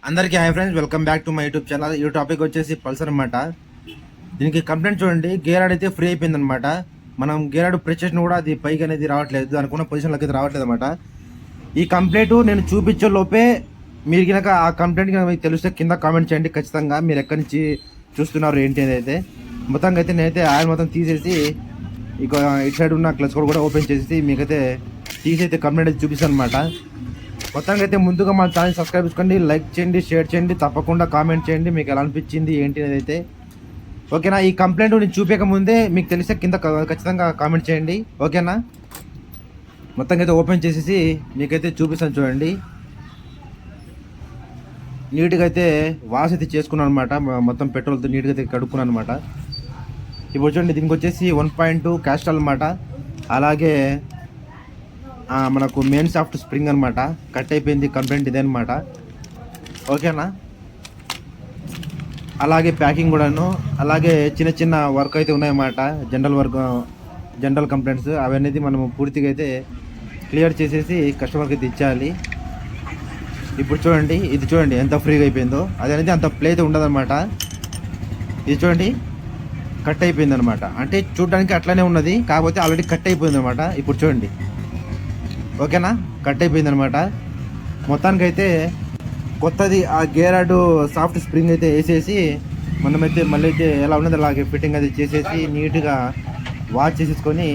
అందరికీ hi friends, welcome back to my YouTube channel. ఈ topic వచ్చేసి పల్సర్ అనమాట. దీనికి కంప్లైంట్ చూడండి, గేర్ అయితే ఫ్రీ అయిపోయింది అనమాట. మనం గేర్ ప్రెస్ చేసిన కూడా అది పైకి అనేది రావట్లేదు, అనుకున్న పొజిషన్లోకి అయితే రావట్లేదు అనమాట. ఈ కంప్లైంట్ నేను చూపించే లోపే మీరు కనుక ఆ కంప్లైంట్ కనుక మీకు తెలిస్తే కింద కామెంట్ చేయండి ఖచ్చితంగా. మీరు ఎక్కడి నుంచి చూస్తున్నారు ఏంటి అనేది అయితే మొత్తంగా అయితే నేనైతే ఆయిల్ మొత్తం తీసేసి ఇక ఇటు సైడ్ ఉన్న క్లచ్ కూడా ఓపెన్ చేసి మీకైతే తీసైతే కంప్లైంట్ అయితే చూపిస్తాను అనమాట. మొత్తానికి అయితే ముందుగా మన ఛానల్ సబ్స్క్రైబ్ చేసుకోండి, లైక్ చేయండి, షేర్ చేయండి, తప్పకుండా కామెంట్ చేయండి మీకు ఎలా అనిపించింది ఏంటి అనేది అయితే. ఓకేనా? ఈ కంప్లైంట్ నేను చూపించక ముందే మీకు తెలిస్తే కింద ఖచ్చితంగా కామెంట్ చేయండి. ఓకేనా? మొత్తంగా అయితే ఓపెన్ చేసేసి మీకైతే చూపిస్తాను చూడండి. నీట్గా అయితే వాష్ అయితే చేసుకున్నాను అనమాట. మొత్తం పెట్రోల్తో నీట్గా అయితే కడుక్కున్నాను అనమాట. ఇప్పుడు చూడండి, దీనికి వచ్చేసి 1.2 క్యాస్ట్రాల్ అనమాట. అలాగే మనకు మెయిన్ సాఫ్ట్ స్ప్రింగ్ అనమాట. కట్ అయిపోయింది కంప్లైంట్ ఇదే అనమాట. ఓకేనా? అలాగే ప్యాకింగ్ కూడాను, అలాగే చిన్న చిన్న వర్క్ అయితే ఉన్నాయన్నమాట. జనరల్ కంప్లైంట్స్ అవన్నీ మనము పూర్తిగా అయితే క్లియర్ చేసేసి కస్టమర్కి అయితే ఇచ్చేయాలి. ఇప్పుడు చూడండి, ఇది చూడండి ఎంత ఫ్రీగా అయిపోయిందో. అది అనేది అంత ప్లే అయితే ఉండదన్నమాట. ఇది చూడండి కట్ అయిపోయింది అనమాట. అంటే చూడడానికి అట్లానే ఉన్నది, కాకపోతే ఆల్రెడీ కట్ అయిపోయింది అనమాట. ఇప్పుడు చూడండి, ఓకేనా? కట్ అయిపోయింది అనమాట. మొత్తానికైతే కొత్తది ఆ గేరాడు సాఫ్ట్ స్ప్రింగ్ అయితే వేసేసి మనమైతే మళ్ళీ అయితే ఎలా ఉన్నది అలాగే ఫిట్టింగ్ అయితే చేసేసి నీట్గా వాష్ చేసేసుకొని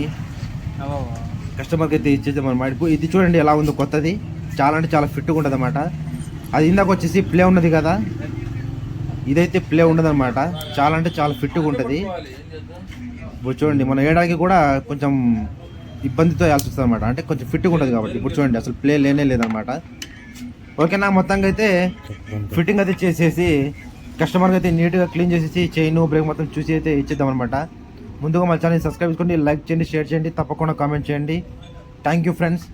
కస్టమర్కి అయితే ఇచ్చేద్దాం అనమాట. ఇది చూడండి ఎలా ఉందో కొత్తది, చాలా అంటే చాలా ఫిట్గా ఉంటుంది అనమాట. అది ఇందాక వచ్చేసి ప్లే ఉన్నది కదా, ఇదైతే ప్లే ఉండదు అనమాట. చాలా అంటే చాలా ఫిట్గా ఉంటుంది. ఇప్పుడు చూడండి, మనం వేయడానికి కూడా కొంచెం ఇబ్బందితో వేయాల్సి వస్తుంది అనమాట. అంటే కొంచెం ఫిట్గా ఉంటుంది కాబట్టి. ఇప్పుడు చూడండి అసలు ప్లే లేనే లేదనమాట. ఓకేనా? మొత్తంగా అయితే ఫిట్టింగ్ అయితే చేసేసి కస్టమర్కి అయితే నీట్గా క్లీన్ చేసేసి చైన్ బ్రేక్ మొత్తం చూసి అయితే ఇచ్చేద్దాం అనమాట. ముందుగా మా ఛానల్ సబ్స్క్రైబ్ చేసుకోండి, లైక్ చేయండి, షేర్ చేయండి, తప్పకుండా కామెంట్ చేయండి. Thank you friends.